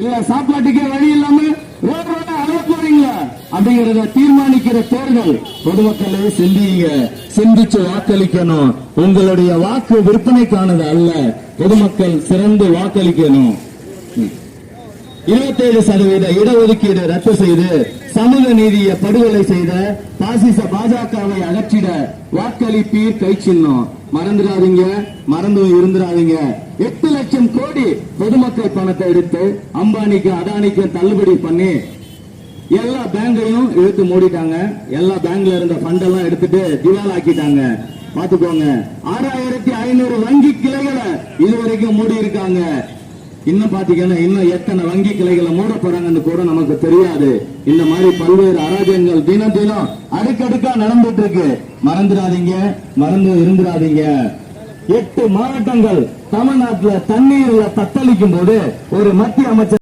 இல்ல சாப்பாட்டுக்கே வழி இல்லாம ரோடு ரோட அலைய போறீங்களா அப்படிங்கறத தீர்மானிக்கிற தேர்தல். பொதுமக்களே சிந்திங்க, சிந்திச்சு வாக்களிக்கணும். உங்களுடைய வாக்கு விற்பனைக்கானது அல்ல, பொதுமக்கள் சிறந்து வாக்களிக்கணும். 27% இடஒதுக்கீடு ரத்து செய்து சமூக நீதியை படுகொலை செய்த பாசிச பாஜகவை அகற்றிட வாக்களிப்பீர் கை சின்னம். மறந்துடாதீங்க, மறந்து இருந்துடாதீங்க. 8 லட்சம் கோடி பொதுமக்கள் பணத்தை எடுத்து அம்பானிக்கு அதானிக்கு தள்ளுபடி பண்ணி எல்லா பேங்கையும் இழுத்து மூடிட்டாங்க. எல்லா பேங்க்ல இருந்த ஃபண்ட் எல்லாம் எடுத்துட்டு திவால் ஆக்கிட்டாங்க. பாத்துக்கோங்க, 6500 வங்கி கிளைகளை இதுவரைக்கும் மூடி இருக்காங்க. இன்னும் பாத்தீங்கன்னா இன்னும் எத்தனை வங்கி கிளைகளை மூட போறாங்கன்னு கூட நமக்கு தெரியாது. இந்த மாதிரி பல்வேறு அராஜகங்கள் தினம் தினம் அடுக்கடுக்கா நடந்துட்டு இருக்கு. மறந்துடாதீங்க, மறந்து இருந்துடாதீங்க. 8 மாவட்டங்கள் தமிழ்நாட்டில் தண்ணீர்ல தத்தளிக்கும் போது ஒரு மத்திய அமைச்சர்